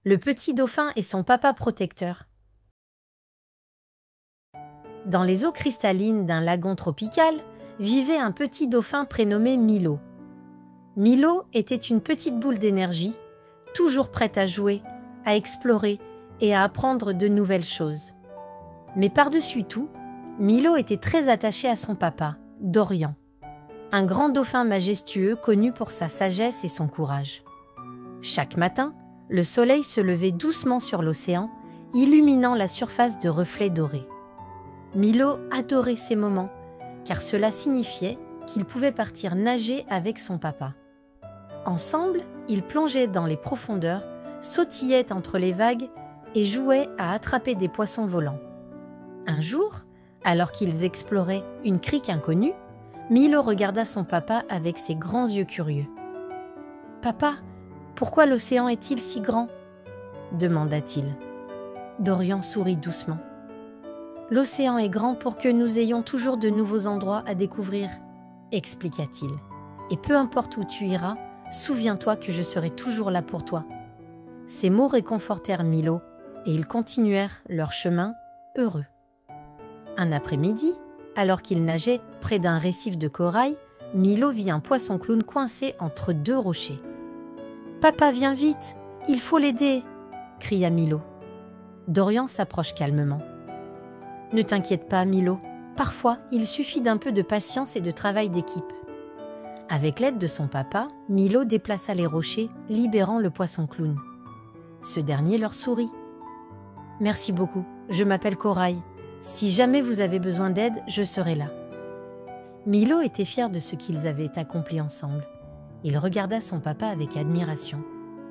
Le petit dauphin et son papa protecteur. Dans les eaux cristallines d'un lagon tropical vivait un petit dauphin prénommé Milo. Milo était une petite boule d'énergie, toujours prête à jouer, à explorer et à apprendre de nouvelles choses. Mais par-dessus tout, Milo était très attaché à son papa, Dorian, un grand dauphin majestueux connu pour sa sagesse et son courage. Chaque matin, le soleil se levait doucement sur l'océan, illuminant la surface de reflets dorés. Milo adorait ces moments, car cela signifiait qu'il pouvait partir nager avec son papa. Ensemble, ils plongeaient dans les profondeurs, sautillaient entre les vagues et jouaient à attraper des poissons volants. Un jour, alors qu'ils exploraient une crique inconnue, Milo regarda son papa avec ses grands yeux curieux. « Papa, pourquoi l'océan est-il si grand ?» demanda-t-il. Dorian sourit doucement. « L'océan est grand pour que nous ayons toujours de nouveaux endroits à découvrir, » expliqua-t-il. « Et peu importe où tu iras, souviens-toi que je serai toujours là pour toi. » Ces mots réconfortèrent Milo et ils continuèrent leur chemin heureux. Un après-midi, alors qu'il nageait près d'un récif de corail, Milo vit un poisson clown coincé entre deux rochers. « Papa, viens vite, il faut l'aider !» cria Milo. Dorian s'approche calmement. « Ne t'inquiète pas, Milo, parfois il suffit d'un peu de patience et de travail d'équipe. » Avec l'aide de son papa, Milo déplaça les rochers, libérant le poisson clown. Ce dernier leur sourit. « Merci beaucoup, je m'appelle Corail. Si jamais vous avez besoin d'aide, je serai là. » Milo était fier de ce qu'ils avaient accompli ensemble. Il regarda son papa avec admiration.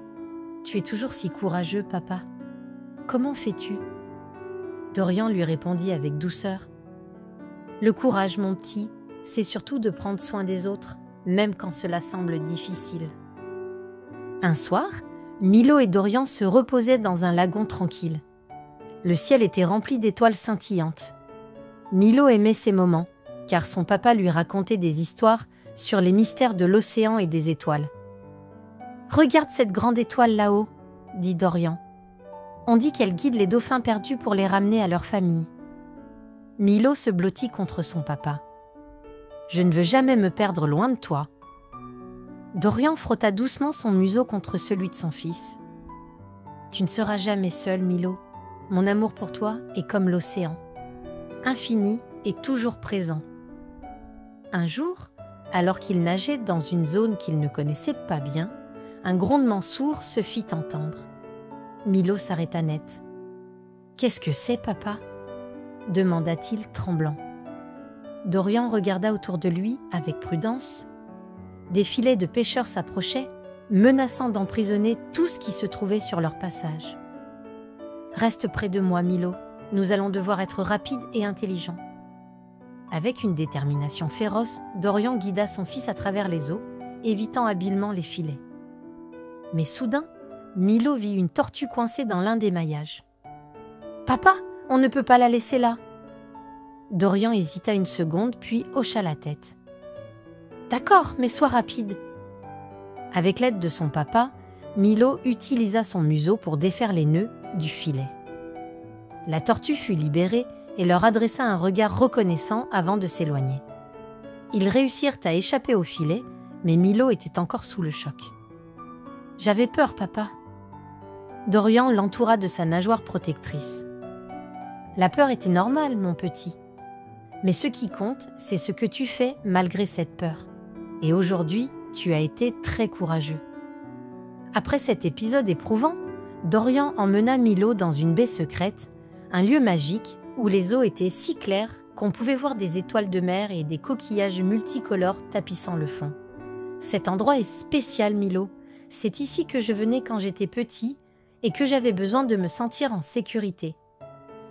« Tu es toujours si courageux, papa. Comment fais-tu » Dorian lui répondit avec douceur. « Le courage, mon petit, c'est surtout de prendre soin des autres, même quand cela semble difficile. » Un soir, Milo et Dorian se reposaient dans un lagon tranquille. Le ciel était rempli d'étoiles scintillantes. Milo aimait ces moments, car son papa lui racontait des histoires sur les mystères de l'océan et des étoiles. « Regarde cette grande étoile là-haut, » dit Dorian. « On dit qu'elle guide les dauphins perdus pour les ramener à leur famille. » Milo se blottit contre son papa. « Je ne veux jamais me perdre loin de toi. » Dorian frotta doucement son museau contre celui de son fils. « Tu ne seras jamais seul, Milo. Mon amour pour toi est comme l'océan, infini et toujours présent. » Un jour, alors qu'il nageait dans une zone qu'il ne connaissait pas bien, un grondement sourd se fit entendre. Milo s'arrêta net. « Qu'est-ce que c'est, papa ?» demanda-t-il tremblant. Dorian regarda autour de lui avec prudence. Des filets de pêcheurs s'approchaient, menaçant d'emprisonner tout ce qui se trouvait sur leur passage. « Reste près de moi, Milo. Nous allons devoir être rapides et intelligents. » Avec une détermination féroce, Dorian guida son fils à travers les eaux, évitant habilement les filets. Mais soudain, Milo vit une tortue coincée dans l'un des maillages. « Papa, on ne peut pas la laisser là !» Dorian hésita une seconde, puis hocha la tête. « D'accord, mais sois rapide. » Avec l'aide de son papa, Milo utilisa son museau pour défaire les nœuds du filet. La tortue fut libérée et leur adressa un regard reconnaissant avant de s'éloigner. Ils réussirent à échapper au filet, mais Milo était encore sous le choc. « J'avais peur, papa. » Dorian l'entoura de sa nageoire protectrice. « La peur était normale, mon petit. Mais ce qui compte, c'est ce que tu fais malgré cette peur. Et aujourd'hui, tu as été très courageux. » Après cet épisode éprouvant, Dorian emmena Milo dans une baie secrète, un lieu magique où les eaux étaient si claires qu'on pouvait voir des étoiles de mer et des coquillages multicolores tapissant le fond. « Cet endroit est spécial, Milo. C'est ici que je venais quand j'étais petit et que j'avais besoin de me sentir en sécurité. »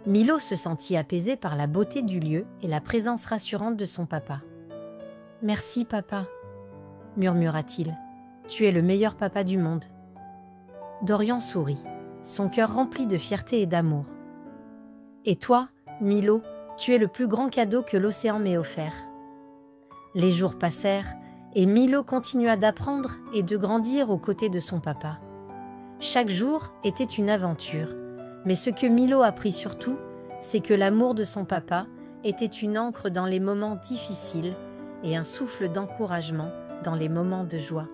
Milo se sentit apaisé par la beauté du lieu et la présence rassurante de son papa. « Merci, papa, » murmura-t-il. « Tu es le meilleur papa du monde. » Dorian sourit, son cœur rempli de fierté et d'amour. « Et toi, Milo, tu es le plus grand cadeau que l'océan m'ait offert. » Les jours passèrent et Milo continua d'apprendre et de grandir aux côtés de son papa. Chaque jour était une aventure. Mais ce que Milo apprit surtout, c'est que l'amour de son papa était une ancre dans les moments difficiles et un souffle d'encouragement dans les moments de joie.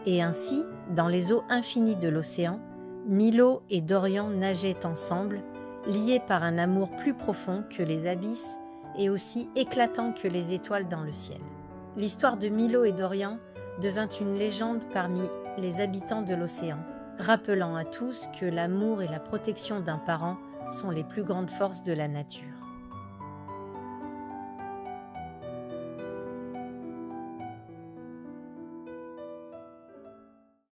Et ainsi, dans les eaux infinies de l'océan, Milo et Dorian nageaient ensemble, liés par un amour plus profond que les abysses et aussi éclatant que les étoiles dans le ciel. L'histoire de Milo et Dorian devint une légende parmi les habitants de l'océan, rappelant à tous que l'amour et la protection d'un parent sont les plus grandes forces de la nature.